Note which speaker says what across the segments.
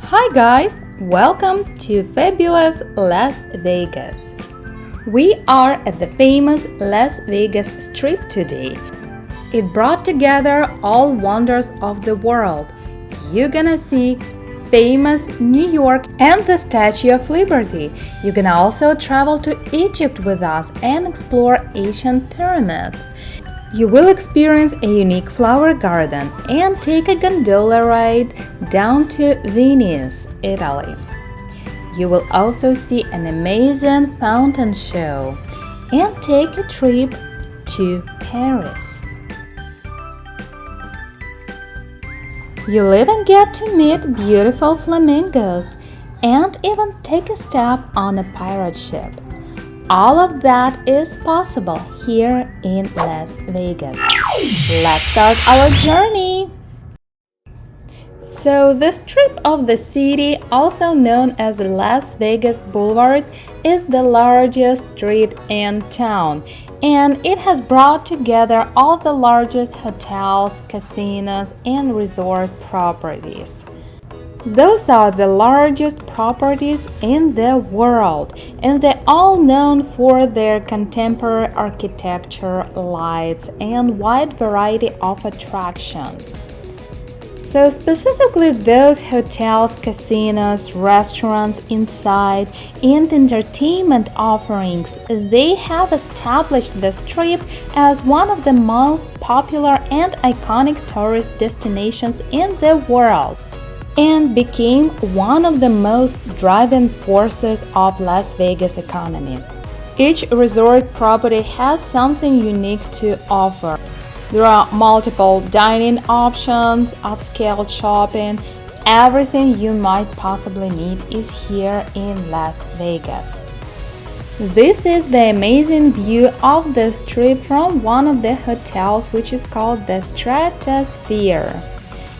Speaker 1: Hi guys, welcome to fabulous Las Vegas. We are at the famous Las Vegas Strip today. It brought together all wonders of the world. You're gonna see famous New York and the Statue of Liberty. You can also travel to Egypt with us and explore ancient pyramids. You will experience a unique flower garden and take a gondola ride down to Venice, Italy. You will also see an amazing fountain show and take a trip to Paris. You'll even get to meet beautiful flamingos and even take a step on a pirate ship. All of that is possible here in Las Vegas. Let's start our journey! So, the strip of the city, also known as the Las Vegas Boulevard, is the largest street in town, and it has brought together all the largest hotels, casinos, and resort properties. Those are the largest properties in the world, and they're all known for their contemporary architecture, lights, and wide variety of attractions. So specifically those hotels, casinos, restaurants inside, and entertainment offerings, they have established the Strip as one of the most popular and iconic tourist destinations in the world, and became one of the most driving forces of Las Vegas economy. Each resort property has something unique to offer. There are multiple dining options, upscale shopping. Everything you might possibly need is here in Las Vegas. This is the amazing view of the Strip from one of the hotels, which is called the Stratosphere.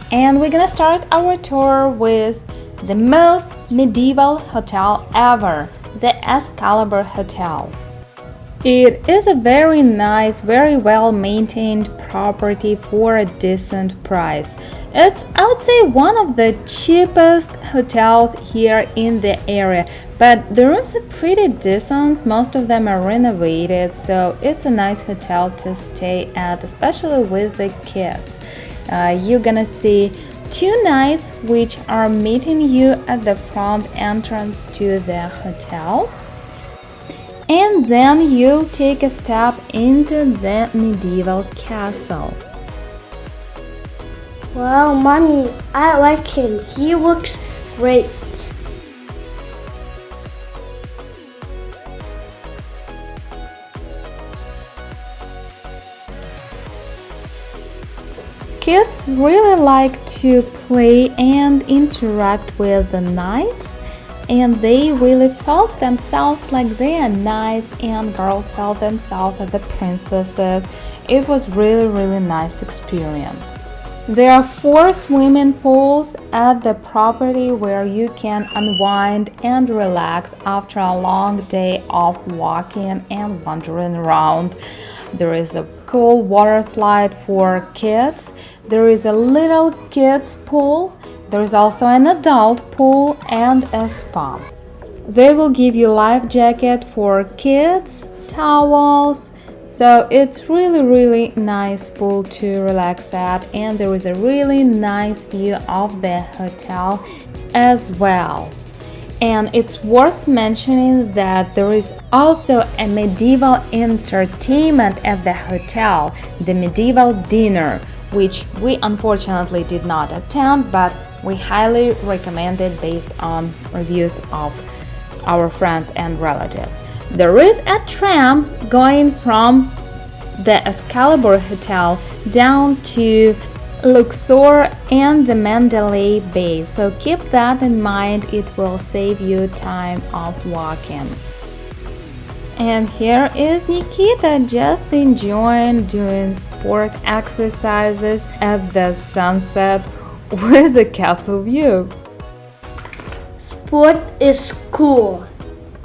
Speaker 1: And we're gonna start our tour with the most medieval hotel ever, the Excalibur Hotel. It is a very nice, very well maintained property for a decent price. It's, I would say, one of the cheapest hotels here in the area, but the rooms are pretty decent. Most of them are renovated, so it's a nice hotel to stay at, especially with the kids. You're gonna see two knights which are meeting you at the front entrance to the hotel, and then you'll take a step into the medieval castle.
Speaker 2: Wow, Mommy, I like him. He looks great.
Speaker 1: Kids really like to play and interact with the knights, and they really felt themselves like they are knights, and girls felt themselves as the princesses. It was really nice experience. There are 4 swimming pools at the property where you can unwind and relax after a long day of walking and wandering around. There is a cool water slide for kids. There is a little kids pool. There is also an adult pool and a spa. They will give you life jacket for kids, towels. So it's really nice pool to relax at, and there is a really nice view of the hotel as well. And it's worth mentioning that there is also a medieval entertainment at the hotel, the medieval dinner, which we unfortunately did not attend, but we highly recommend it based on reviews of our friends and relatives. There is a tram going from the Excalibur Hotel down to Luxor and the Mandalay Bay, so keep that in mind. It will save you time of walking. And here is Nikita just enjoying doing sport exercises at the sunset with a castle view.
Speaker 2: Sport is cool.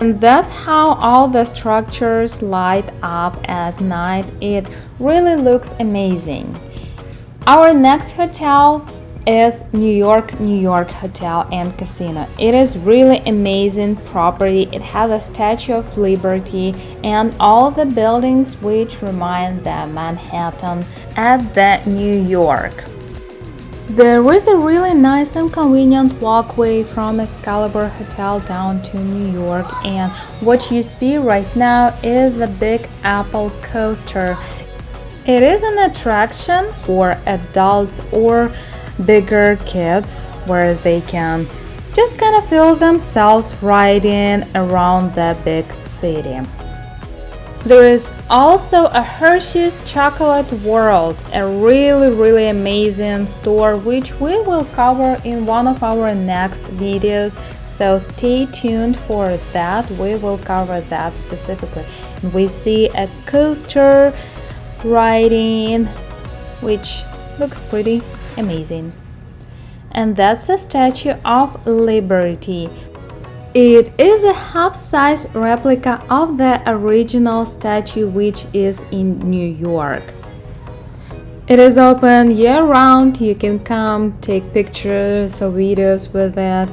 Speaker 1: And that's how all the structures light up at night. It really looks amazing. Our next hotel is New York Hotel and Casino. It is really amazing property. It has a Statue of Liberty and all the buildings which remind the Manhattan at the New York. There is a really nice and convenient walkway from Excalibur Hotel down to New York, and what you see right now is the Big Apple coaster. It is an attraction for adults or bigger kids where they can just kind of feel themselves riding around the big city. There is also a Hershey's Chocolate World, a really amazing store which we will cover in one of our next videos, so stay tuned for that. We will cover that specifically. We see a coaster riding which looks pretty amazing, and that's a Statue of Liberty. It is a half-size replica of the original statue which is in New York. It is open year-round. You can come take pictures or videos with it.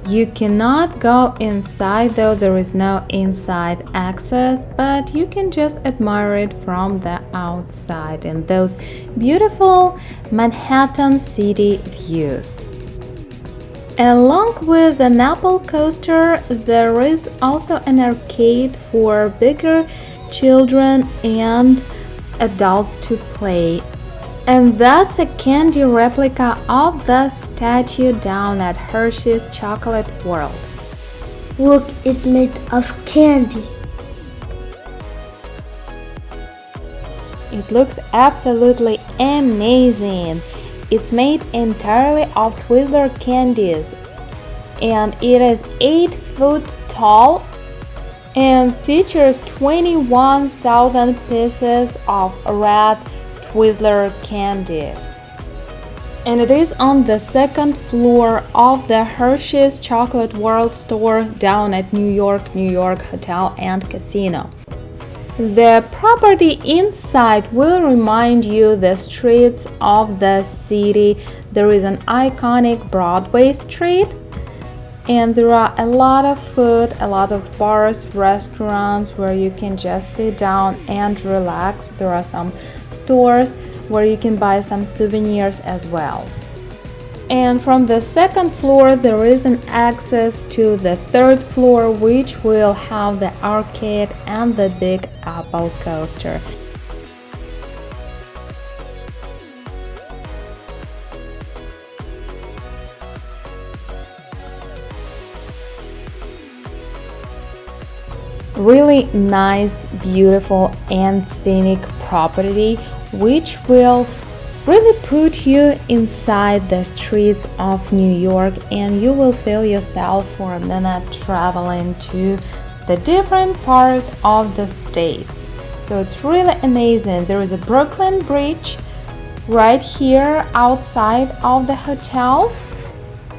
Speaker 1: You cannot go inside though, there is no inside access, but you can just admire it from the outside in those beautiful Manhattan city views. Along with the Apple coaster, there is also an arcade for bigger children and adults to play. And that's a candy replica of the statue down at Hershey's Chocolate World.
Speaker 2: Look, it's made of candy.
Speaker 1: It looks absolutely amazing. It's made entirely of Twizzler candies, and it is 8 feet tall and features 21,000 pieces of red Twizzler candies. And it is on the second floor of the Hershey's Chocolate World store down at New York Hotel and Casino. The property inside will remind you the streets of the city. There is an iconic Broadway street, and there are a lot of food, a lot of bars, restaurants where you can just sit down and relax. There are some stores where you can buy some souvenirs as well. And from the second floor there is an access to the third floor, which will have the arcade and the Big Apple coaster. Really nice, beautiful and scenic property which will really put you inside the streets of New York, and you will feel yourself for a minute traveling to the different part of the states. So it's really amazing. There is a Brooklyn Bridge right here outside of the hotel.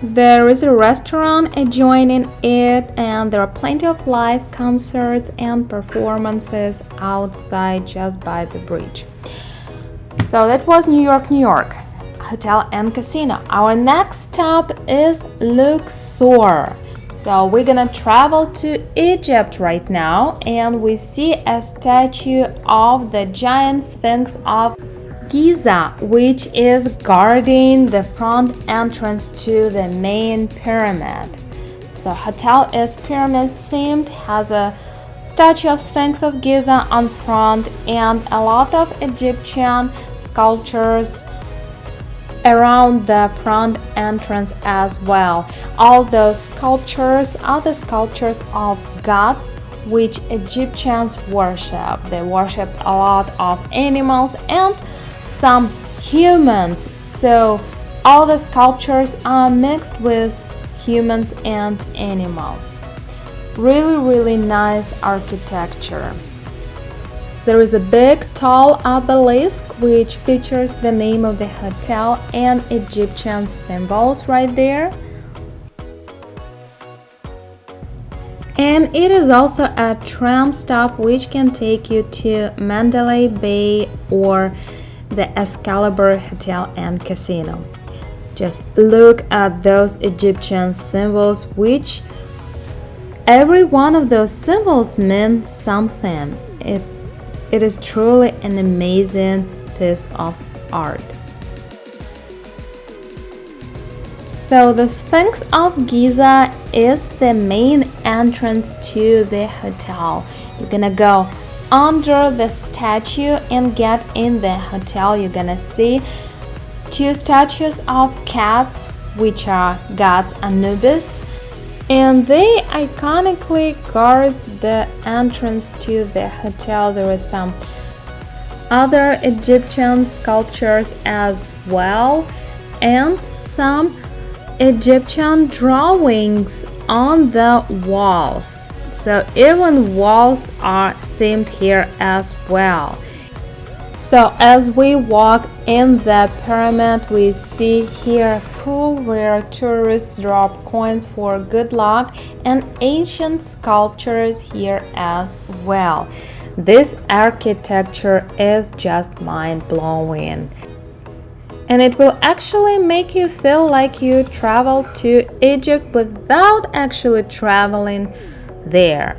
Speaker 1: There is a restaurant adjoining it, and there are plenty of live concerts and performances outside just by the bridge. So that was New York Hotel and Casino. Our next stop is Luxor. So we're gonna travel to Egypt right now, and we see a statue of the giant Sphinx of Giza, which is guarding the front entrance to the main pyramid. So hotel is pyramid themed, has a statue of Sphinx of Giza on front and a lot of Egyptian sculptures around the front entrance as well. All those sculptures are the sculptures of gods which Egyptians worship. They worship a lot of animals and some humans, so all the sculptures are mixed with humans and animals. Really nice architecture. There is a big tall obelisk which features the name of the hotel and Egyptian symbols right there. And it is also a tram stop which can take you to Mandalay Bay or the Excalibur Hotel and Casino. Just look at those Egyptian symbols, which every one of those symbols means something. It is truly an amazing piece of art. So the Sphinx of Giza is the main entrance to the hotel. You're gonna go under the statue and get in the hotel. You're gonna see two statues of cats, which are gods Anubis, and they iconically guard the entrance to the hotel. There is some other Egyptian sculptures as well, and some Egyptian drawings on the walls. So even walls are themed here as well. So as we walk in the pyramid, we see here a pool where tourists drop coins for good luck, and ancient sculptures here as well. This architecture is just mind-blowing. And it will actually make you feel like you traveled to Egypt without actually traveling there.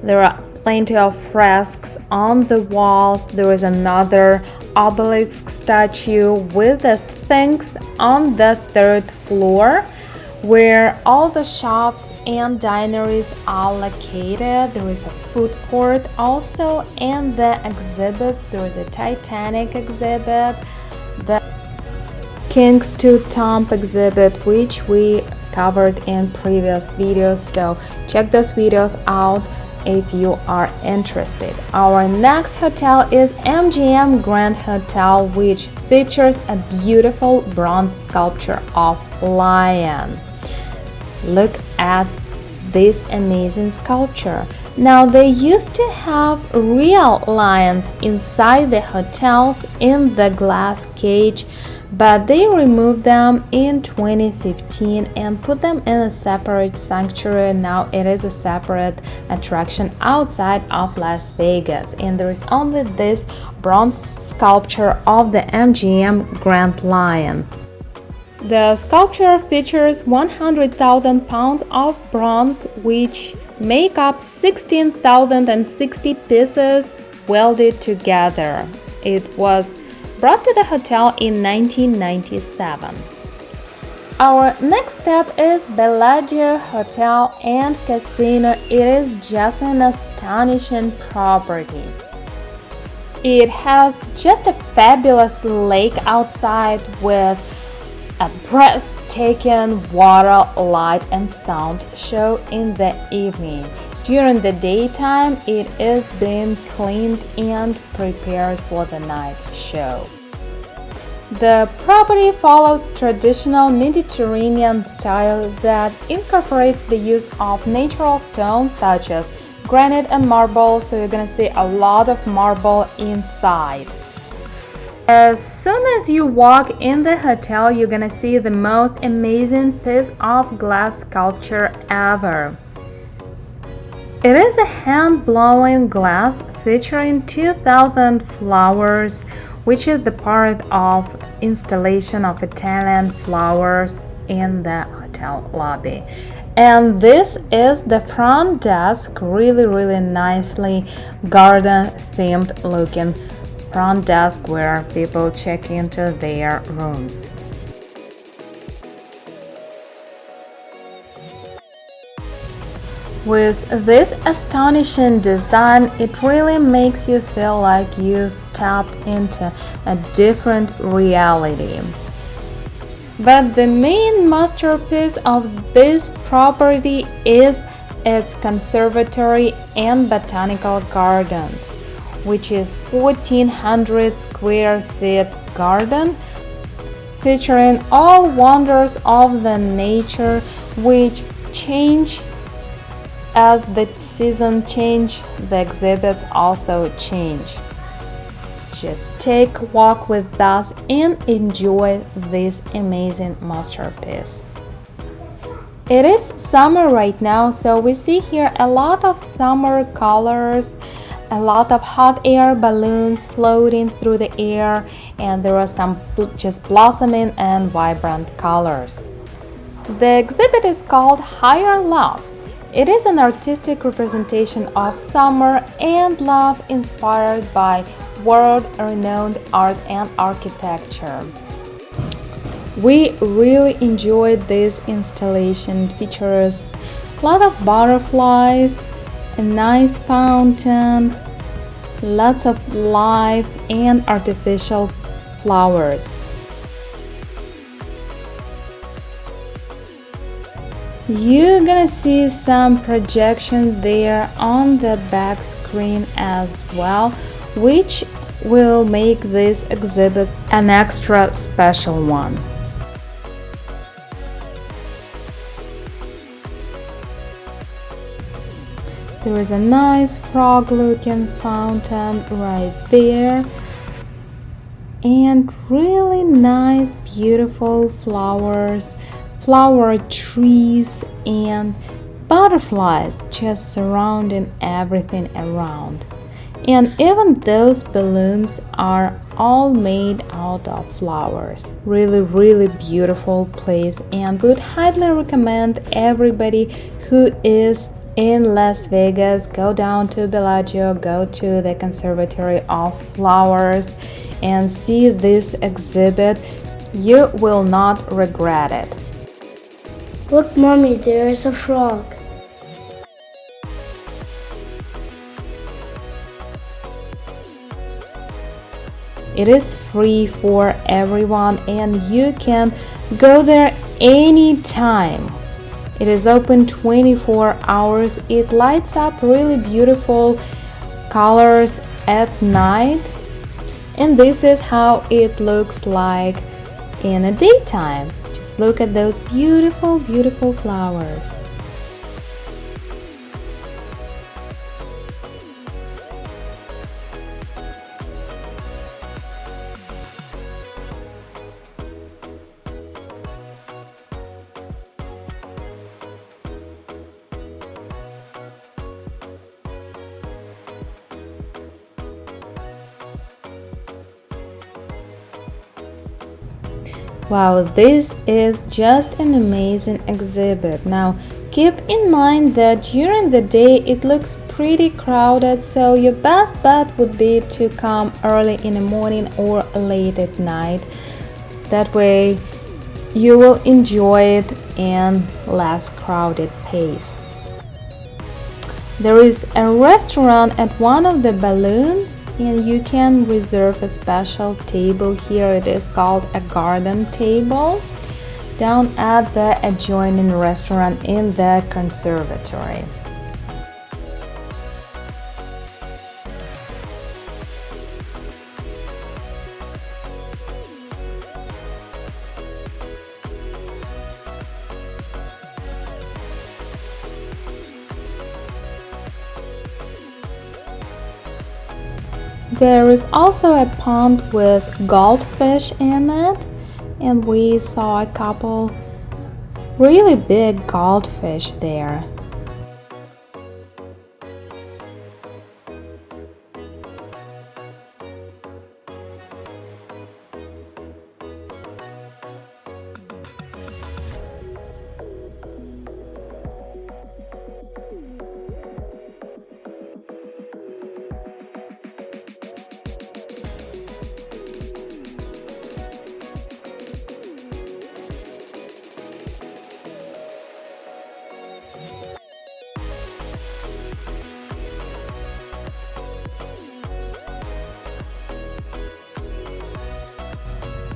Speaker 1: There are plenty of fresks on the walls. There is another obelisk statue with a sphinx on the third floor, where all the shops and dineries are located. There is a food court also, and the exhibits. There is a Titanic exhibit, the King's Tooth Tomb exhibit, which we covered in previous videos, so check those videos out if you are interested. Our next hotel is MGM Grand Hotel, which features a beautiful bronze sculpture of lion. Look at this amazing sculpture. Now, they used to have real lions inside the hotels in the glass cage, but they removed them in 2015 and put them in a separate sanctuary. Now it is a separate attraction outside of Las Vegas, and there is only this bronze sculpture of the MGM Grand Lion. The sculpture features 100,000 pounds of bronze, which make up 16,060 pieces welded together. It was brought to the hotel in 1997. Our next step is Bellagio Hotel and Casino. It is just an astonishing property. It has just a fabulous lake outside with a breathtaking water, light and sound show in the evening. During the daytime, it is being cleaned and prepared for the night show. The property follows traditional Mediterranean style that incorporates the use of natural stones such as granite and marble, so you're gonna see a lot of marble inside. As soon as you walk in the hotel, you're gonna see the most amazing piece of glass sculpture ever. It is a hand-blown glass featuring 2,000 flowers, which is the part of installation of Italian flowers in the hotel lobby. And this is the front desk, really nicely garden themed looking front desk where people check into their rooms. With this astonishing design, it really makes you feel like you stepped into a different reality. But the main masterpiece of this property is its conservatory and botanical gardens, which is 1,400 square feet garden featuring all wonders of the nature, which change as the season change. The exhibits also change. Just take a walk with us and enjoy this amazing masterpiece. It is summer right now, so we see here a lot of summer colors a lot of hot air balloons floating through the air, and there are some just blossoming and vibrant colors. The exhibit is called Higher Love. It is an artistic representation of summer and love inspired by world-renowned art and architecture. We really enjoyed this installation. It features a lot of butterflies, a nice fountain, lots of live and artificial flowers. You're gonna see some projection there on the back screen as well, which will make this exhibit an extra special one. There is a nice frog-looking fountain right there, and really nice, beautiful flowers, flower trees, and butterflies just surrounding everything around. And even those balloons are all made out of flowers. Really beautiful place, and would highly recommend everybody who is in Las Vegas, go down to Bellagio, go to the Conservatory of Flowers and see this exhibit. You will not regret it.
Speaker 2: Look, Mommy, there is a frog.
Speaker 1: It is free for everyone and you can go there anytime. It is open 24 hours. It lights up really beautiful colors at night. And this is how it looks like in the daytime. Just look at those beautiful flowers. Wow, this is just an amazing exhibit. Now, keep in mind that during the day it looks pretty crowded, so your best bet would be to come early in the morning or late at night. That way you will enjoy it in less crowded pace. There is a restaurant at one of the balloons, and you can reserve a special table here. It is called a garden table down at the adjoining restaurant in the conservatory. There is also a pond with goldfish in it, and we saw a couple really big goldfish there.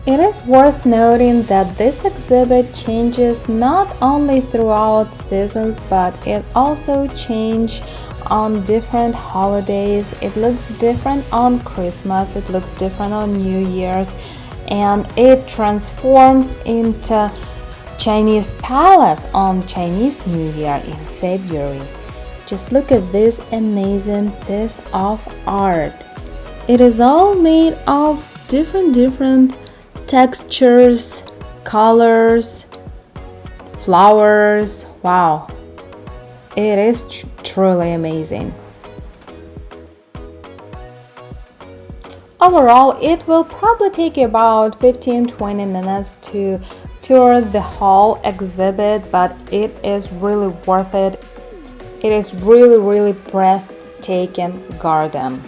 Speaker 1: It is worth noting that this exhibit changes not only throughout seasons, but it also changes on different holidays. It looks different on Christmas, it looks different on New Year's, and it transforms into Chinese palace on Chinese New Year in February. Just look at this amazing piece of art. It is all made of different textures, colors, flowers. Wow, it is truly amazing. Overall, it will probably take you about 15-20 minutes to tour the whole exhibit, but it is really worth it. It is really breathtaking garden.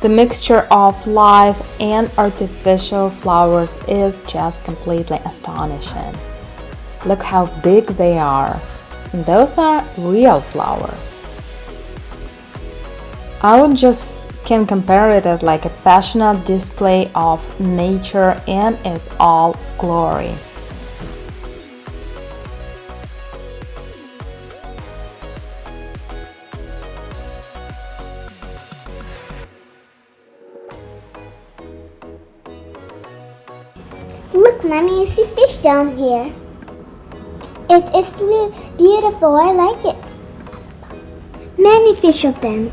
Speaker 1: The mixture of live and artificial flowers is just completely astonishing. Look how big they are. Those are real flowers. I would just can compare it as like a passionate display of nature in its all glory.
Speaker 2: Look, Mommy, you see fish down here. It is beautiful. I like it. Many fish of them.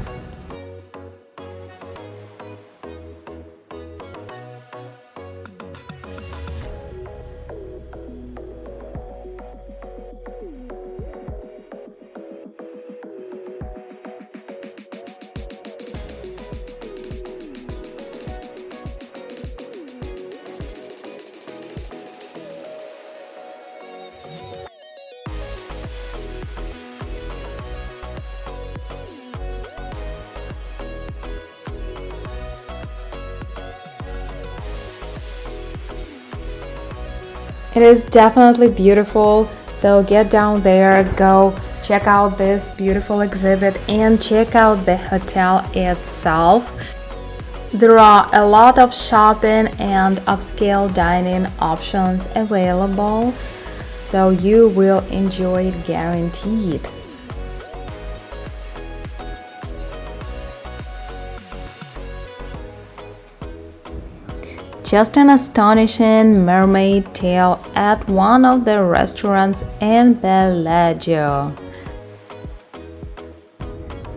Speaker 1: It is definitely beautiful, so get down there, go check out this beautiful exhibit and check out the hotel itself. There are a lot of shopping and upscale dining options available, so you will enjoy it guaranteed. Just an astonishing mermaid tail at one of the restaurants in Bellagio.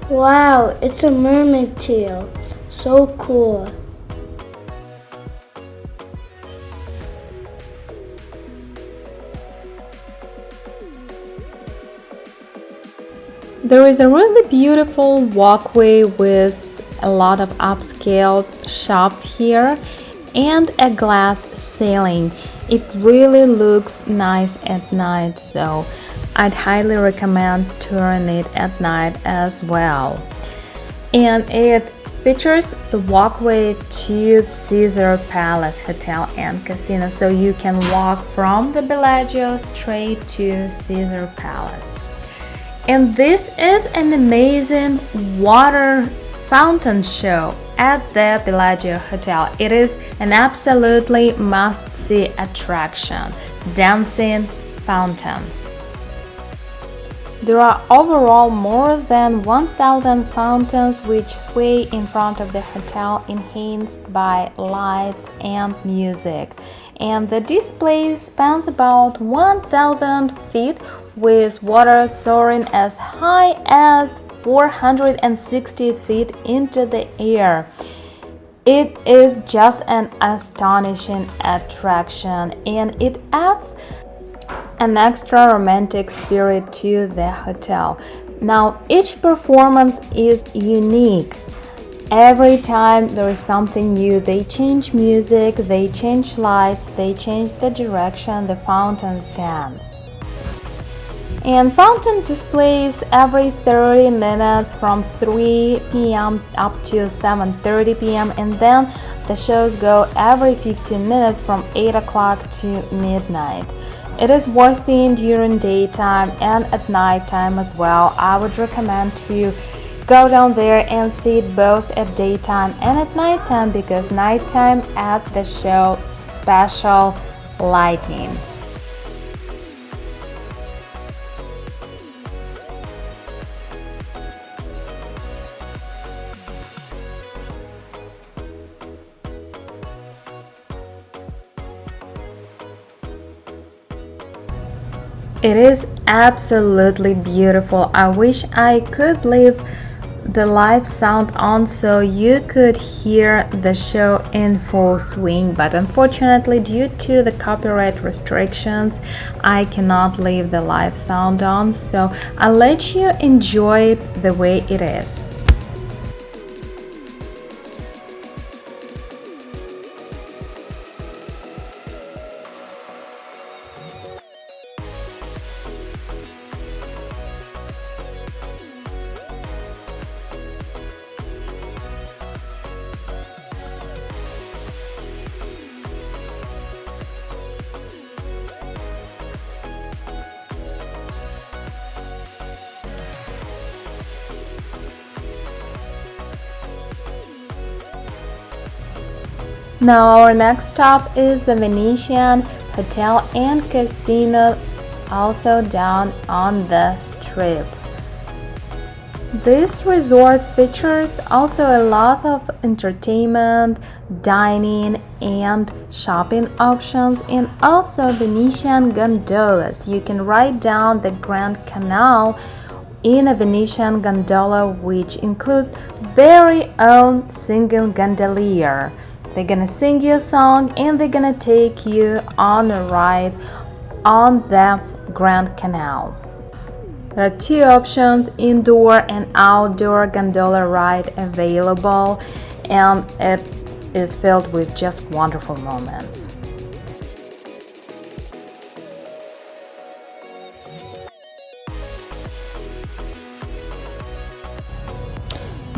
Speaker 2: Wow, it's a mermaid tail. So cool.
Speaker 1: There is a really beautiful walkway with a lot of upscale shops here and a glass ceiling. It really looks nice at night, so I'd highly recommend touring it at night as well. And it features the walkway to Caesar Palace Hotel and Casino, so you can walk from the Belagio straight to Caesar Palace. And this is an amazing water fountain show at the Bellagio Hotel. It is an absolutely must-see attraction, dancing fountains. There are overall more than 1,000 fountains which sway in front of the hotel, enhanced by lights and music. And the display spans about 1,000 feet, with water soaring as high as 460 feet into the air. It is just an astonishing attraction, and it adds an extra romantic spirit to the hotel. Now, each performance is unique. Every time there is something new, they change music, they change lights, they change the direction the fountains dance. And fountain displays every 30 minutes from 3 p.m. up to 7:30 p.m. and then the shows go every 15 minutes from 8 o'clock to midnight. It is worth it during daytime and at nighttime as well. I would recommend to go down there and see it both at daytime and at nighttime, because nighttime at the show special lighting. It is absolutely beautiful. I wish I could live the live sound on so you could hear the show in full swing, but unfortunately due to the copyright restrictions I cannot leave the live sound on, so I'll let you enjoy it the way it is. Now our next stop is the Venetian Hotel and Casino, also down on the strip. This resort features also a lot of entertainment, dining and shopping options, and also Venetian gondolas. You can ride down the Grand Canal in a Venetian gondola, which includes very own singing gondolier. They're gonna sing you a song and they're gonna take you on a ride on the Grand Canal. There are two options, indoor and outdoor gondola ride available, and it is filled with just wonderful moments.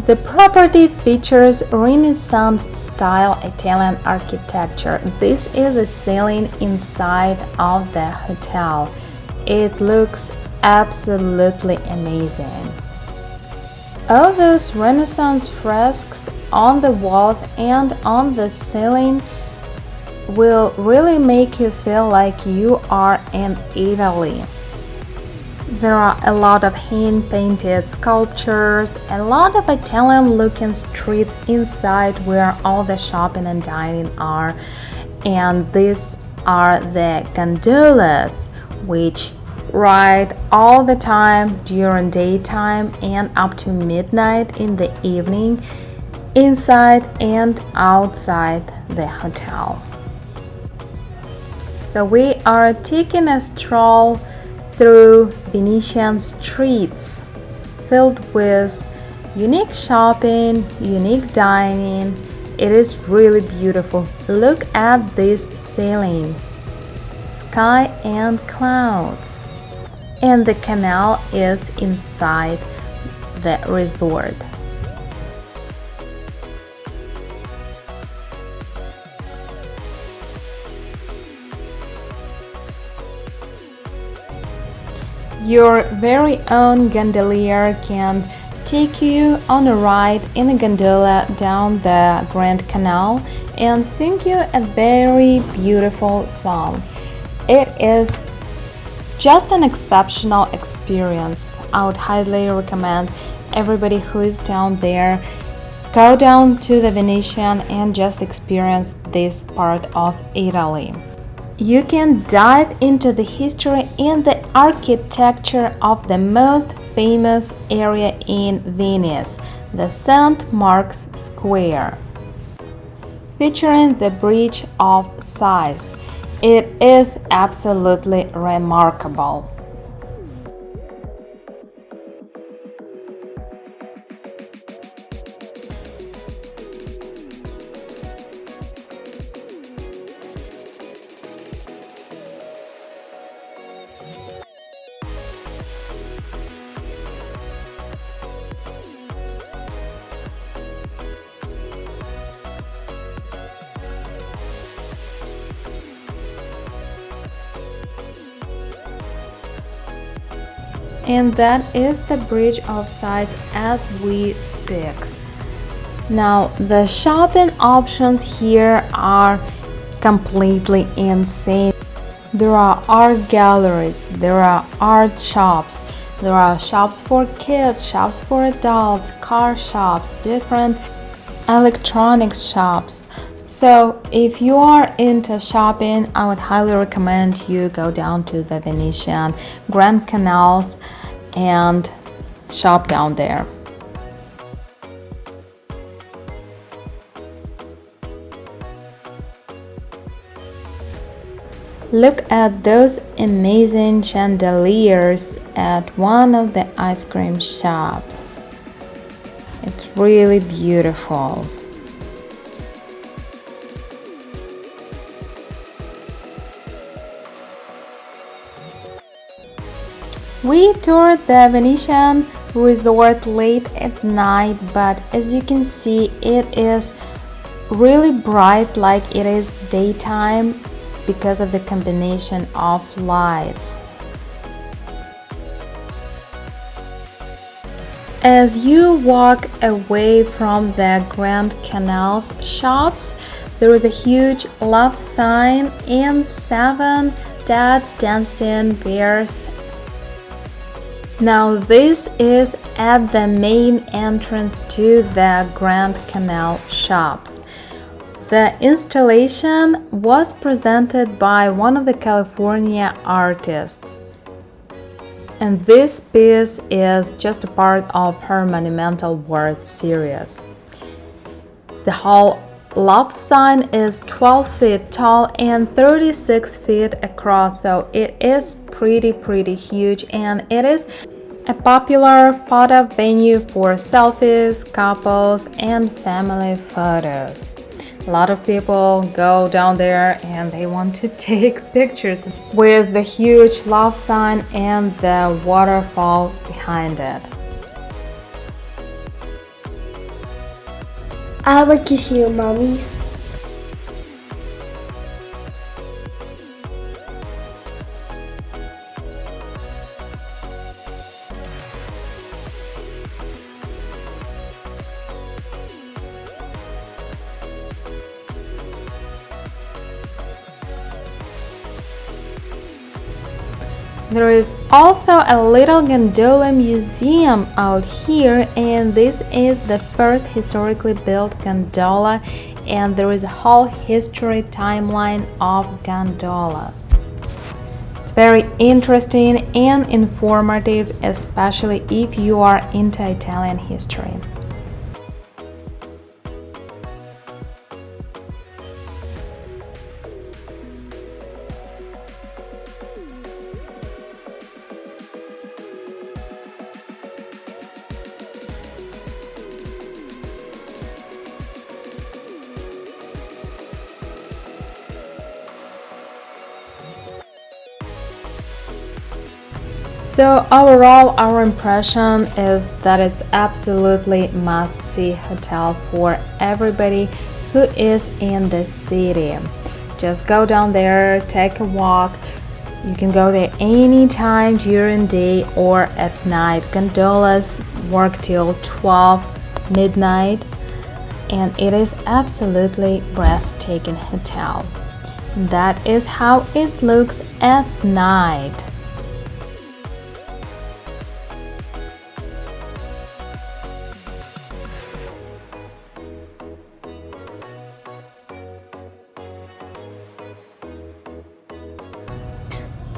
Speaker 1: The property features Renaissance-style Italian architecture. This is a ceiling inside of the hotel. It looks absolutely amazing. All those Renaissance fresks on the walls and on the ceiling will really make you feel like you are in Italy. There are a lot of hand-painted sculptures, a lot of Italian-looking streets inside where all the shopping and dining are, and these are the gondolas, which ride all the time during daytime and up to midnight in the evening, inside and outside the hotel. So we are taking a stroll through Venetian streets filled with unique shopping, unique dining. It is really beautiful. Look at this ceiling, sky and clouds, and the canal is inside the resort. Your very own gondolier can take you on a ride in a gondola down the Grand Canal and sing you a very beautiful song. It is just an exceptional experience. I would highly recommend everybody who is down there go down to the Venetian and just experience this part of Italy. You can dive into the history and the architecture of the most famous area in Venice, the St. Mark's Square, featuring the Bridge of Sighs. It is absolutely remarkable. And that is the Bridge of Sighs as we speak. Now, the shopping options here are completely insane. There are art galleries, there are art shops, there are shops for kids, shops for adults, car shops, different electronics shops. So if you are into shopping, I would highly recommend you go down to the Venetian Grand Canals and shop down there. Look at those amazing chandeliers at one of the ice cream shops. It's really beautiful. We toured the Venetian Resort late at night, but as you can see, it is really bright like it is daytime because of the combination of lights. As you walk away from the Grand Canal's shops, there is a huge love sign and 7 dead dancing bears. Now this is at the main entrance to the Grand Canal shops. The installation was presented by one of the California artists. And this piece is just a part of her monumental work series. The whole love sign is 12 feet tall and 36 feet across, so it is pretty huge, and it is a popular photo venue for selfies, couples, and family photos. A lot of people go down there and they want to take pictures with the huge love sign and the waterfall behind it.
Speaker 2: I will kiss you, Mommy.
Speaker 1: There is also a little gondola museum out here, and this is the first historically built gondola, and there is a whole history timeline of gondolas. It's very interesting and informative, especially if you are into Italian history. So overall, our impression is that it's absolutely must-see hotel for everybody who is in the city. Just go down there, take a walk. You can go there anytime during day or at night. Gondolas work till 12 midnight, and it is absolutely breathtaking hotel. That is how it looks at night.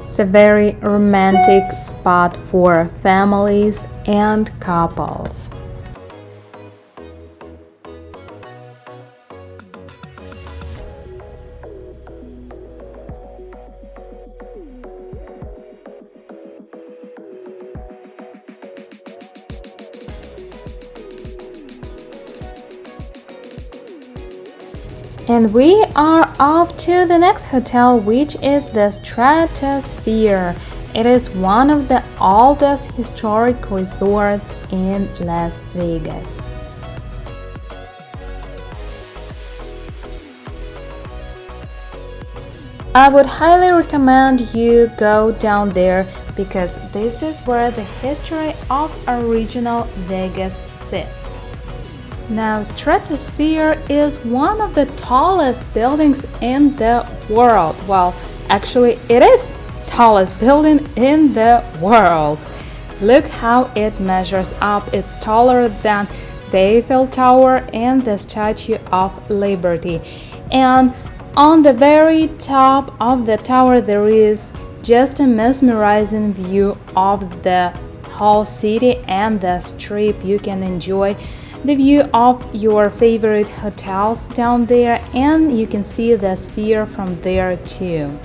Speaker 1: It's a very romantic spot for families and couples. And we are off to the next hotel, which is the Stratosphere. It is one of the oldest historic resorts in Las Vegas. I would highly recommend you go down there because this is where the history of original Vegas sits. Now, Stratosphere is one of the tallest buildings in the world. Well, actually, it is tallest building in the world. Look how it measures up. It's taller than the Eiffel Tower and the Statue of Liberty. And on the very top of the tower, there is just a mesmerizing view of the whole city and the strip. You can enjoy the view of your favorite hotels down there, and you can see the sphere from there too.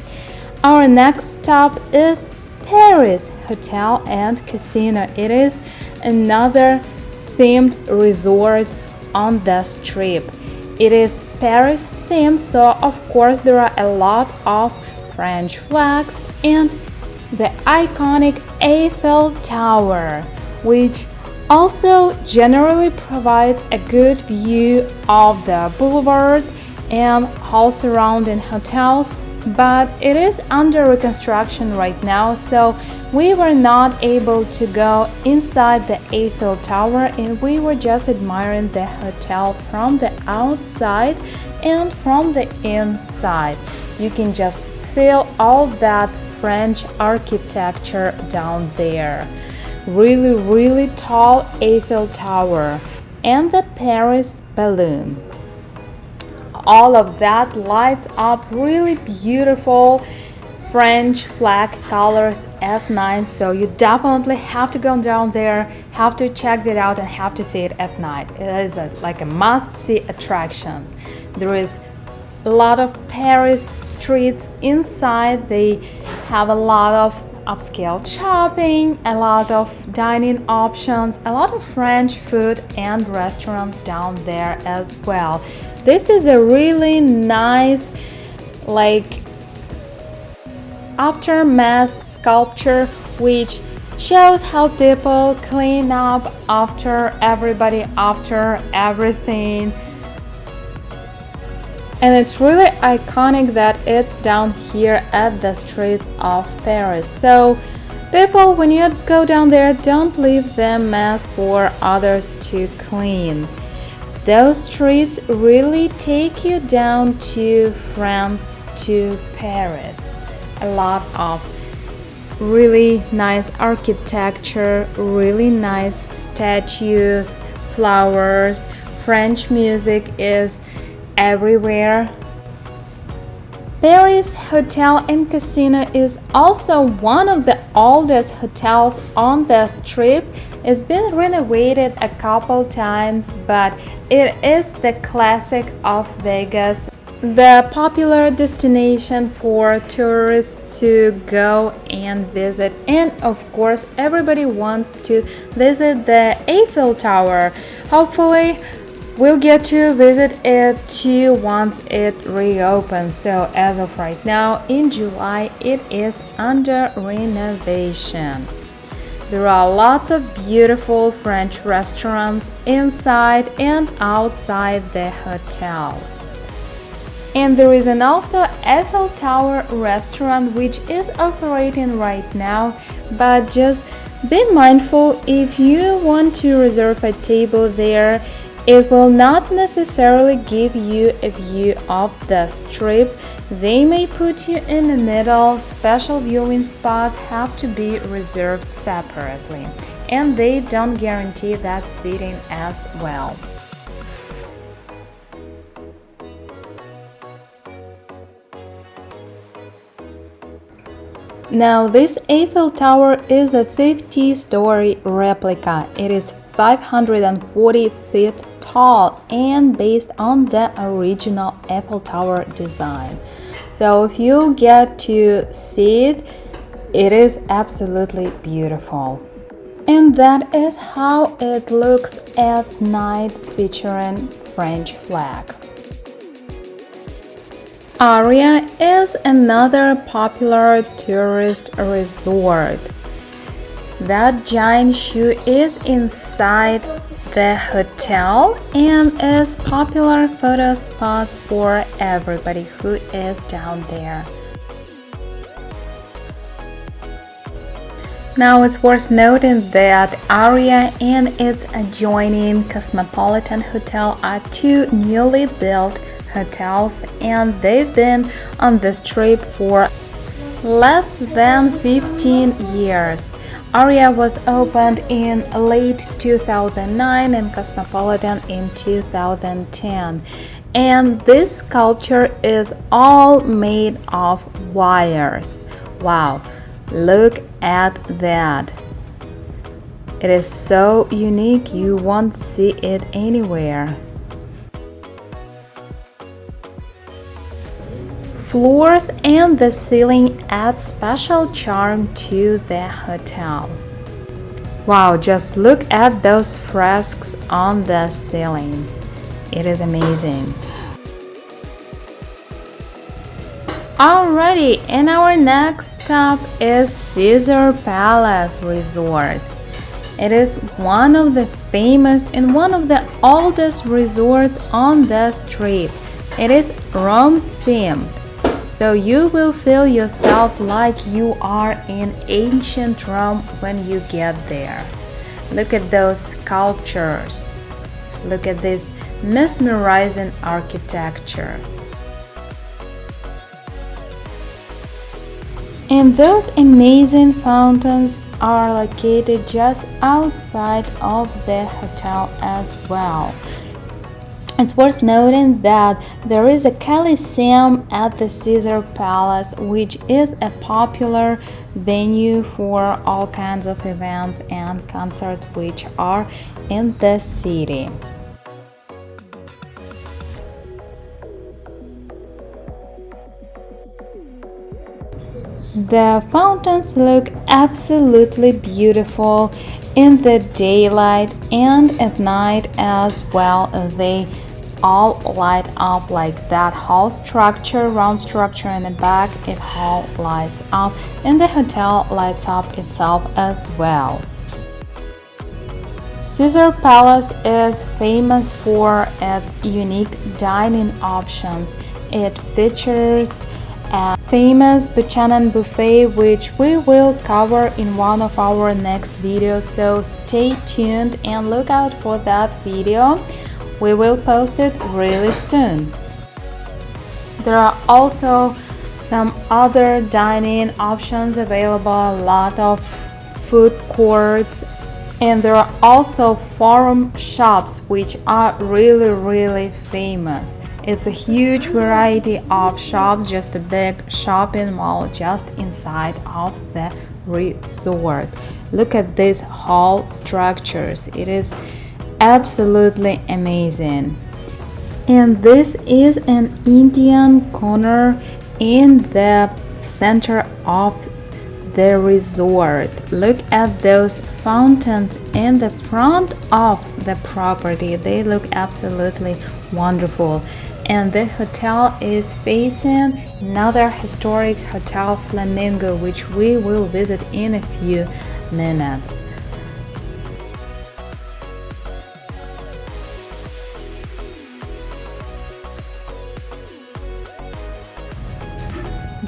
Speaker 1: Our next stop is Paris Hotel and Casino. It is another themed resort on the Strip. It is Paris themed, so of course there are a lot of French flags and the iconic Eiffel Tower, which also generally provides a good view of the boulevard and all surrounding hotels, but it is under reconstruction right now, so we were not able to go inside the Eiffel Tower, and we were just admiring the hotel from the outside and from the inside. You can just feel all that French architecture down there. Really tall Eiffel Tower and the Paris balloon. All of that lights up really beautiful French flag colors at night, so you definitely have to go down there, have to check that out and have to see it at night. It is like a must-see attraction. There is a lot of Paris streets inside. They have a lot of upscale shopping, a lot of dining options, a lot of French food and restaurants down there as well. This is a really nice, like, aftermath sculpture which shows how people clean up after everybody, after everything. And it's really iconic that it's down here at the streets of Paris. So people, when you go down there, don't leave the mess for others to clean. Those streets really take you down to France, to Paris. A lot of really nice architecture, really nice statues, flowers. French music is everywhere. Paris Hotel and Casino is also one of the oldest hotels on the Strip. It's been renovated a couple times, but it is the classic of Vegas, the popular destination for tourists to go and visit. And of course, everybody wants to visit the Eiffel Tower. Hopefully, we'll get to visit it too once it reopens. So as of right now, in July, it is under renovation. There are lots of beautiful French restaurants inside and outside the hotel. And there is an also Eiffel Tower restaurant which is operating right now, but just be mindful, if you want to reserve a table there, it will not necessarily give you a view of the Strip. They may put you in the middle. Special viewing spots have to be reserved separately, and they don't guarantee that seating as well. Now, this Eiffel Tower is a 50-story replica. It is 540 feet tall and based on the original Eiffel Tower design. So if you get to see it, it is absolutely beautiful. And that is how it looks at night, featuring French flag. Aria is another popular tourist resort. That giant shoe is inside the hotel and is popular photo spots for everybody who is down there. Now it's worth noting that Aria and its adjoining Cosmopolitan Hotel are two newly built hotels, and they've been on the Strip for less than 15 years. Aria was opened in late 2009 and Cosmopolitan in 2010. And this sculpture is all made of wires. Wow, look at that. It is so unique, you won't see it anywhere. floors and the ceiling add special charm to the hotel. Wow, just look at those frescoes on the ceiling. It is amazing. Alrighty, and our next stop is Caesar Palace Resort. It is one of the famous and one of the oldest resorts on the strip. It is Rome themed, so you will feel yourself like you are in ancient Rome when you get there. Look at those sculptures. Look at this mesmerizing architecture. And those amazing fountains are located just outside of the hotel as well. It's worth noting that there is a Coliseum at the Caesar Palace, which is a popular venue for all kinds of events and concerts which are in the city. The fountains look absolutely beautiful in the daylight and at night as well. They all light up like that whole structure, round structure in the back, it all lights up, and the hotel lights up itself as well. Caesar Palace is famous for its unique dining options. It features a famous Buchanan buffet, which we will cover in one of our next videos, so stay tuned and look out for that video. We will post it really soon. There are also some other dining options available, a lot of food courts, and there are also forum shops which are really famous. It's a huge variety of shops, just a big shopping mall just inside of the resort. Look at these hall structures. It is absolutely amazing. And this is an Indian corner in the center of the resort. Look at those fountains in the front of the property. They look absolutely wonderful. And the hotel is facing another historic hotel, Flamingo, which we will visit in a few minutes.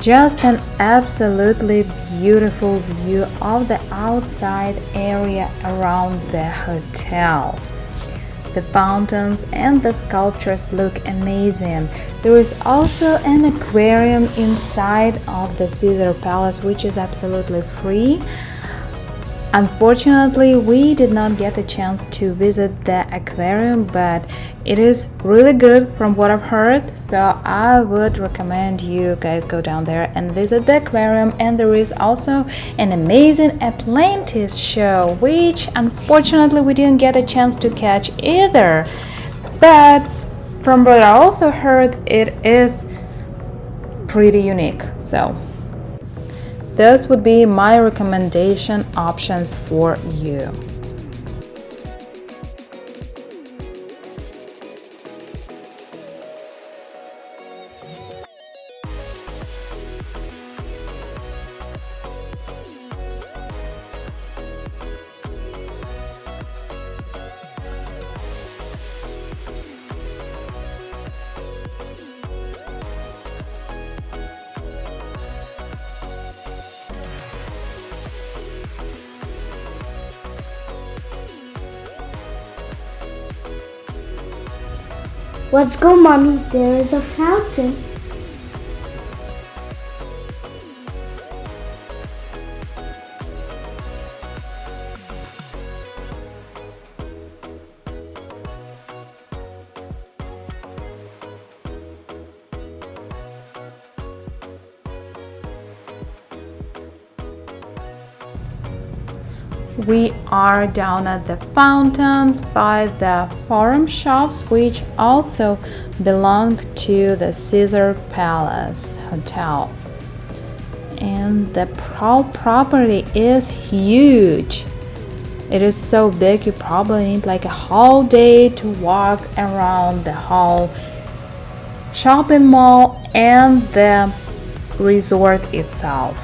Speaker 1: Just an absolutely beautiful view of the outside area around the hotel. The fountains and the sculptures look amazing. There is also an aquarium inside of the Caesar Palace, which is absolutely free. Unfortunately, we did not get a chance to visit the aquarium, but it is really good from what I've heard, so I would recommend you guys go down there and visit the aquarium. And there is also an amazing Atlantis show, which unfortunately we didn't get a chance to catch either, but from what I also heard, it is pretty unique. So those would be my recommendation options for you.
Speaker 2: Let's go, Mommy. There is a fountain.
Speaker 1: We are down at the fountains by the forum shops, which also belong to the Caesar Palace Hotel. And the property is huge. It is so big you probably need like a whole day to walk around the whole shopping mall and the resort itself.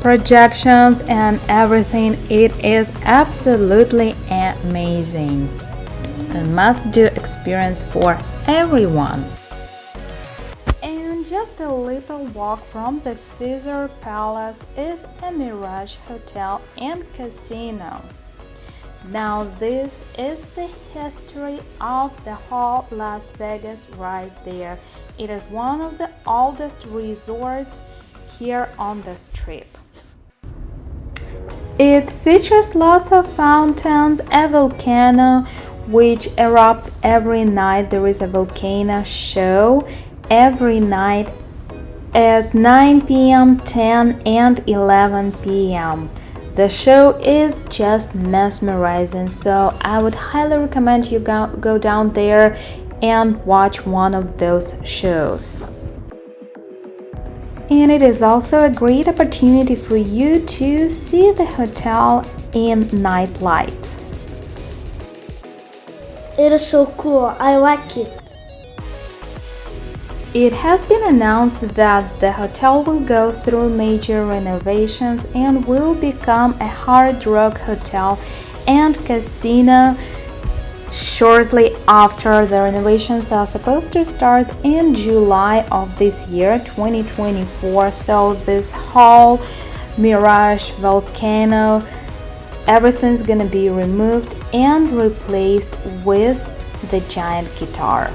Speaker 1: Projections and everything, it is absolutely amazing. A must-do experience for everyone. And just a little walk from the Caesar Palace is a Mirage Hotel and Casino. Now this is the history of the whole Las Vegas right there. It is one of the oldest resorts here on the Strip. It features lots of fountains, a volcano which erupts every night. There is a volcano show every night at 9 p.m., 10 and 11 p.m. The show is just mesmerizing, so I would highly recommend you go down there and watch one of those shows. And it is also a great opportunity for you to see the hotel in night lights.
Speaker 2: It is so cool. I like it.
Speaker 1: It has been announced that the hotel will go through major renovations and will become a hard rock hotel and casino shortly after. The renovations are supposed to start in July of this year, 2024. So this whole Mirage volcano, everything's gonna be removed and replaced with the giant guitar.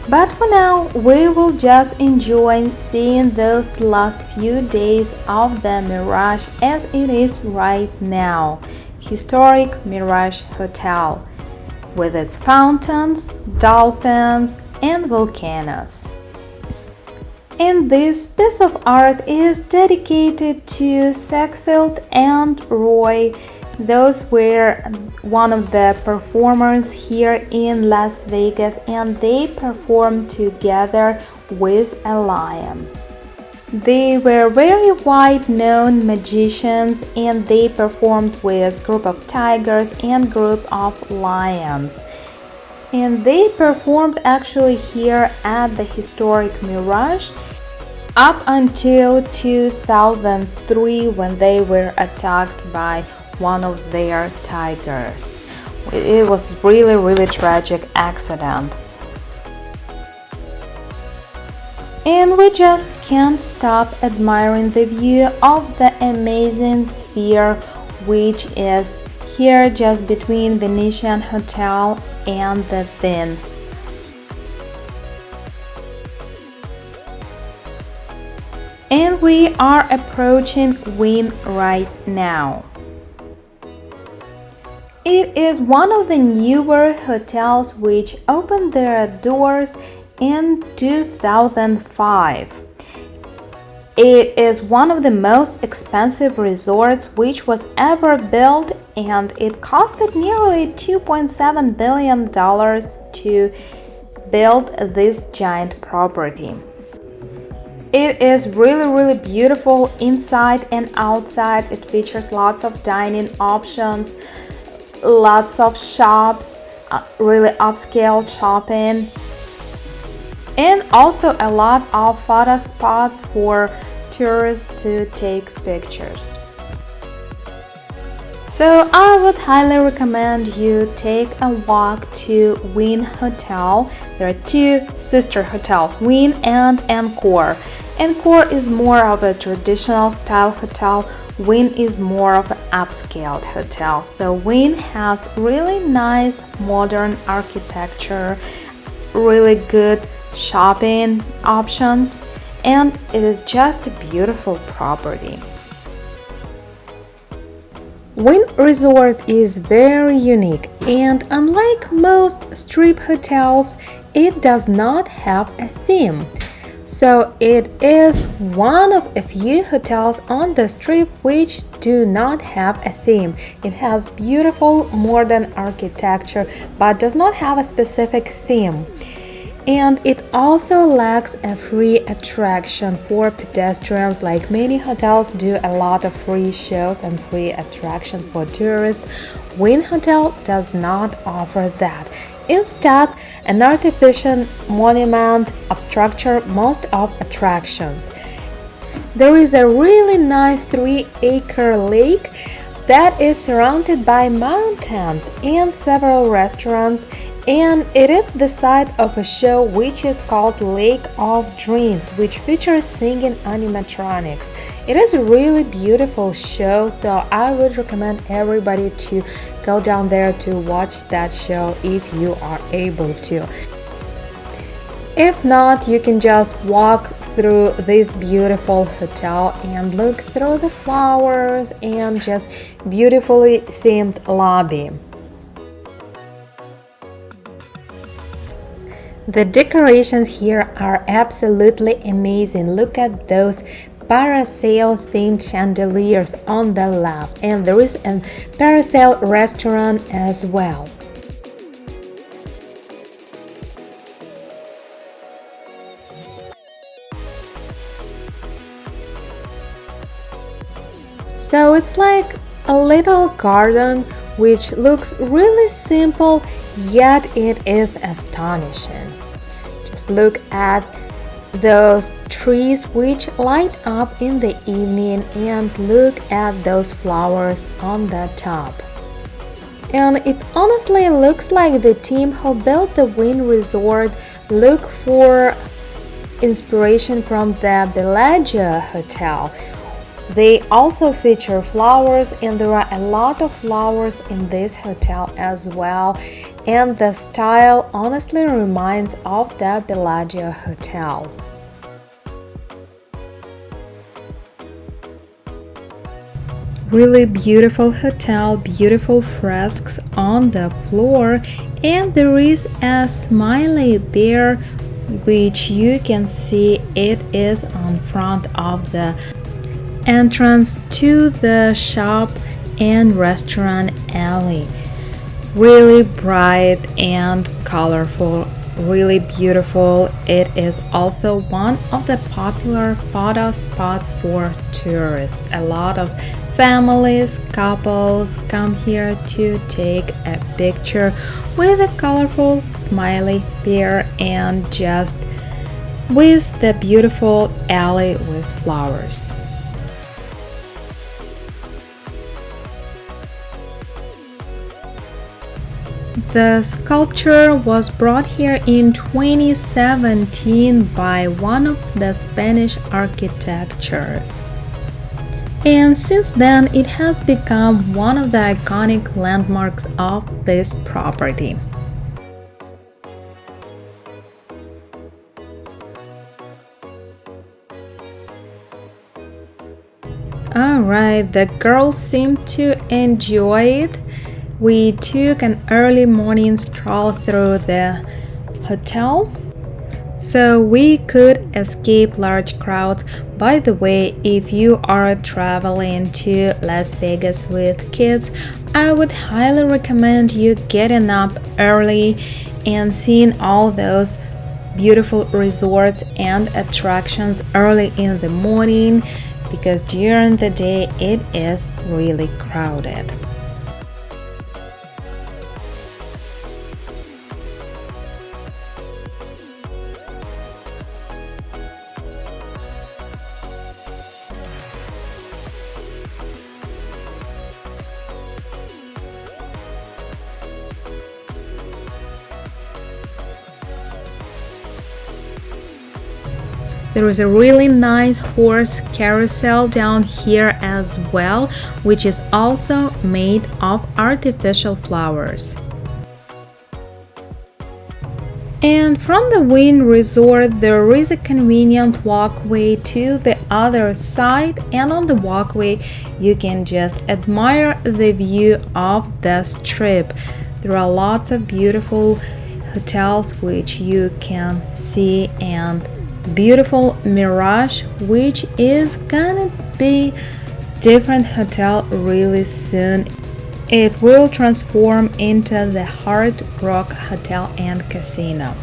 Speaker 1: But for now, we will just enjoy seeing those last few days of the Mirage as it is right now. Historic Mirage Hotel, with its fountains, dolphins, and volcanoes. And this piece of art is dedicated to Sackfield and Roy. Those were one of the performers here in Las Vegas, and they performed together with a lion. They were very wide-known magicians, and they performed with group of tigers and group of lions. And they performed actually here at the historic Mirage up until 2003 when they were attacked by one of their tigers. It was really tragic accident. And we just can't stop admiring the view of the amazing sphere, which is here just between Venetian Hotel and the Wynn. And we are approaching Wynn right now. It is one of the newer hotels which opened their doors in 2005. It is one of the most expensive resorts which was ever built, and it costed nearly $2.7 billion to build this giant property. It is really beautiful inside and outside. It features lots of dining options, lots of shops, really upscale shopping, and also a lot of photo spots for tourists to take pictures. So I would highly recommend you take a walk to Wynn Hotel. There are two sister hotels, Wynn and Encore. Encore is more of a traditional style hotel. Wynn is more of an upscale hotel. So Wynn has really nice modern architecture, really good shopping options, and it is just a beautiful property. Wynn Resort is very unique, and unlike most strip hotels, it does not have a theme. So it is one of a few hotels on the strip which do not have a theme. It has beautiful modern architecture but does not have a specific theme. And it also lacks a free attraction for pedestrians, like many hotels do a lot of free shows and free attractions for tourists. Wynn Hotel does not offer that. Instead, an artificial monument obstructs most of attractions. There is a really nice 3-acre lake that is surrounded by mountains and several restaurants, and it is the site of a show which is called Lake of Dreams, which features singing animatronics. It is a really beautiful show, so I would recommend everybody to go down there to watch that show if you are able to. If not, you can just walk through this beautiful hotel and look through the flowers and just beautifully themed lobby. The decorations here are absolutely amazing. Look at those parasail themed chandeliers on the left, and there is a parasail restaurant as well. So it's like a little garden which looks really simple, yet it is astonishing. Just look at those trees which light up in the evening, and look at those flowers on the top. And it honestly looks like the team who built the Wynn Resort look for inspiration from the Bellagio Hotel. They also feature flowers, and there are a lot of flowers in this hotel as well, and the style honestly reminds of the Bellagio Hotel. Really beautiful hotel, beautiful frescoes on the floor, and there is a smiley bear which you can see it is on front of the entrance to the shop and restaurant alley. Really bright and colorful, really beautiful. It is also one of the popular photo spots for tourists. A lot of families, couples come here to take a picture with a colorful smiley bear and just with the beautiful alley with flowers. The sculpture was brought here in 2017 by one of the Spanish architects. And since then, it has become one of the iconic landmarks of this property. Alright, the girls seem to enjoy it. We took an early morning stroll through the hotel so we could escape large crowds. By the way, if you are traveling to Las Vegas with kids, I would highly recommend you getting up early and seeing all those beautiful resorts and attractions early in the morning, because during the day it is really crowded. There is a really nice horse carousel down here as well, which is also made of artificial flowers. And from the Wynn Resort, there is a convenient walkway to the other side, and on the walkway you can just admire the view of the strip. There are lots of beautiful hotels which you can see and beautiful Mirage, which is gonna be different hotel really soon. It will transform into the Hard Rock Hotel and Casino.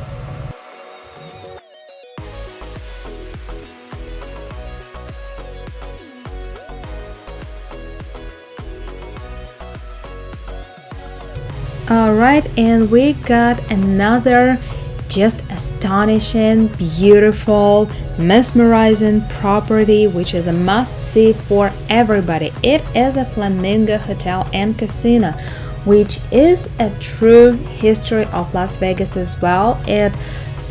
Speaker 1: Alright, and we got another just astonishing, beautiful, mesmerizing property which is a must-see for everybody. It is a Flamingo Hotel and Casino, which is a true history of Las Vegas as well. It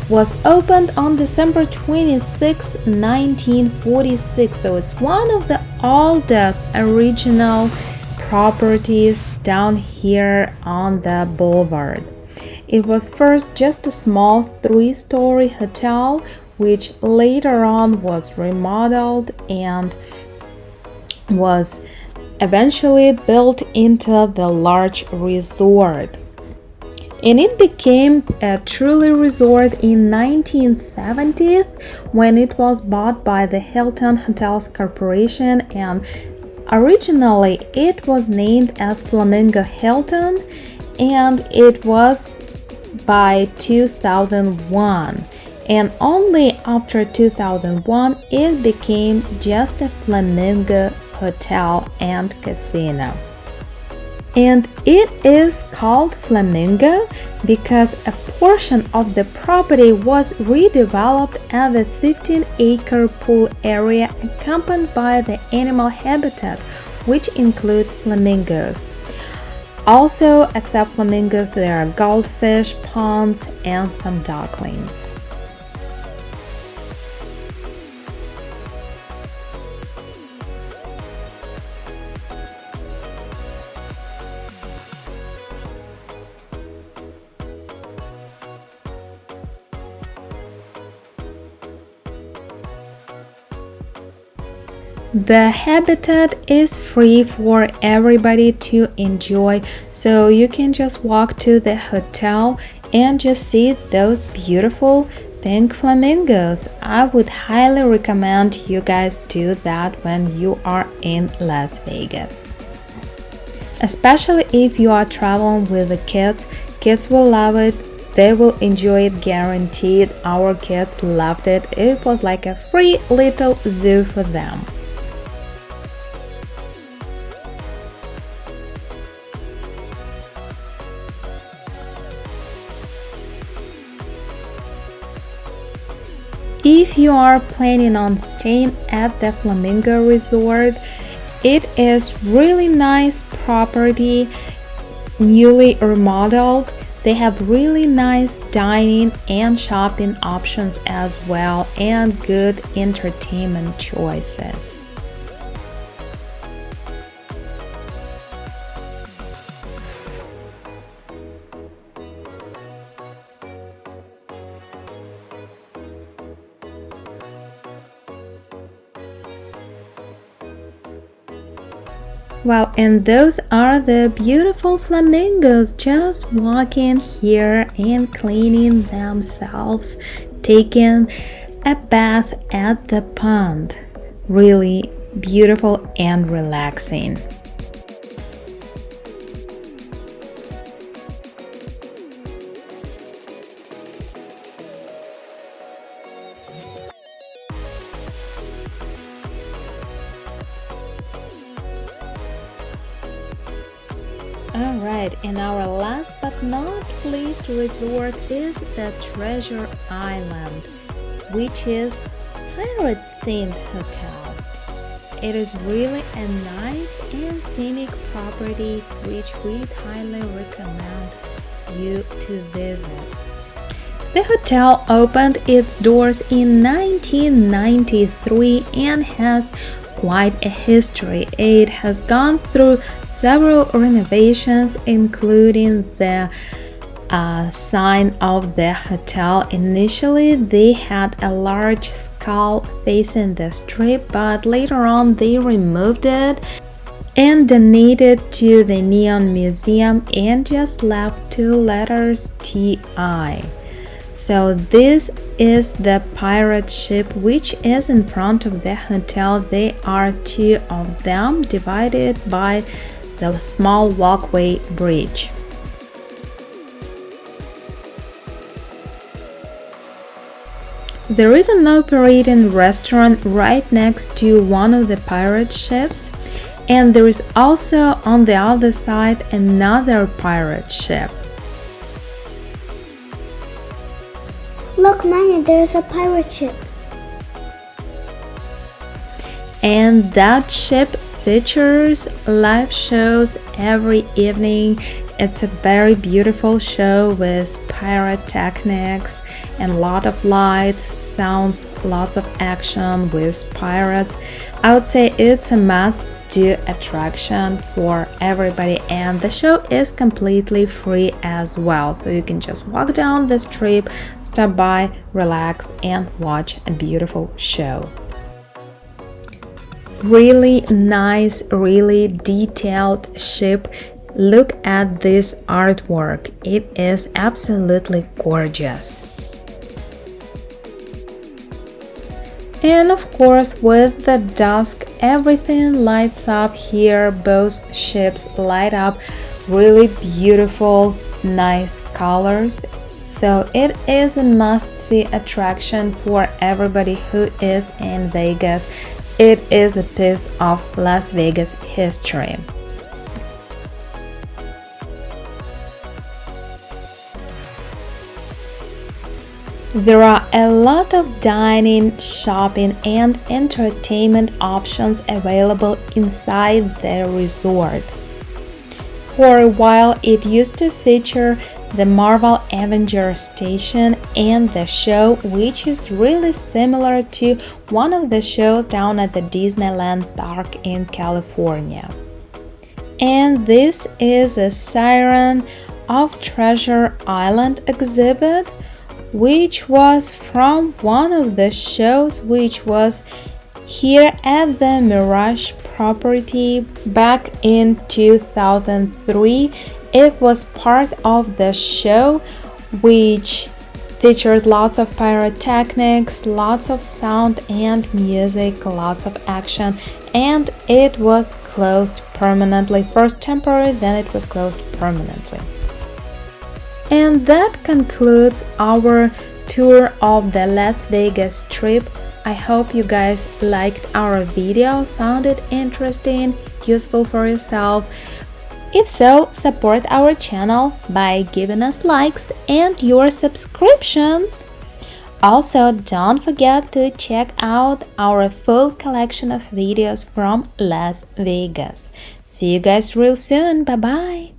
Speaker 1: was opened on December 26, 1946, so it's one of the oldest original properties down here on the boulevard. It was first just a small 3-story hotel, which later on was remodeled and was eventually built into the large resort. And it became a truly resort in 1970 when it was bought by the Hilton Hotels Corporation, and originally it was named as Flamingo Hilton, and it was by 2001, and only after 2001 it became just a Flamingo Hotel and Casino. And it is called Flamingo because a portion of the property was redeveloped as a 15-acre pool area accompanied by the animal habitat, which includes flamingos. Also, except flamingos, there are goldfish, ponds, and some ducklings. The habitat is free for everybody to enjoy, so you can just walk to the hotel and just see those beautiful pink flamingos. I would highly recommend you guys do that when you are in Las Vegas. Especially if you are traveling with the kids. Kids will love it. They will enjoy it, guaranteed. Our kids loved it. It was like a free little zoo for them. If you are planning on staying at the Flamingo Resort, it is really nice property, newly remodeled. They have really nice dining and shopping options as well, and good entertainment choices. Wow, and those are the beautiful flamingos just walking here and cleaning themselves, taking a bath at the pond. Really beautiful and relaxing. Alright, and our last but not least resort is the Treasure Island, which is pirate themed hotel. It is really a nice and scenic property which we highly recommend you to visit. The hotel opened its doors in 1993 and has quite a history. It has gone through several renovations, including the sign of the hotel. Initially, they had a large skull facing the strip, but later on they removed it and donated to the Neon Museum and just left 2 letters TI. So this is the pirate ship which is in front of the hotel. There are two of them divided by the small walkway bridge. There is an operating restaurant right next to one of the pirate ships, and there is also on the other side another pirate ship.
Speaker 2: Look, Mommy, there's a pirate ship.
Speaker 1: And that ship features live shows every evening. It's a very beautiful show with pyrotechnics and a lot of lights, sounds, lots of action with pirates. I would say it's a must-do attraction for everybody, and the show is completely free as well. So you can just walk down the strip, stop by, relax, and watch a beautiful show. Really nice, really detailed ship. Look at this artwork. It is absolutely gorgeous. And of course, with the dusk, everything lights up here. Both ships light up really beautiful, nice colors. So it is a must-see attraction for everybody who is in Vegas. It is a piece of Las Vegas history. There are a lot of dining, shopping, and entertainment options available inside the resort. For a while, it used to feature the Marvel Avengers station and the show, which is really similar to one of the shows down at the Disneyland park in California. And this is a Siren of Treasure Island exhibit, which was from one of the shows which was here at the Mirage property back in 2003. It was part of the show which featured lots of pyrotechnics, lots of sound and music, lots of action, and it was closed permanently. First temporary, then it was closed permanently. And that concludes our tour of the Las Vegas trip. I hope you guys liked our video, found it interesting, useful for yourself. If so, support our channel by giving us likes and your subscriptions. Also, don't forget to check out our full collection of videos from Las Vegas. See you guys real soon. Bye bye.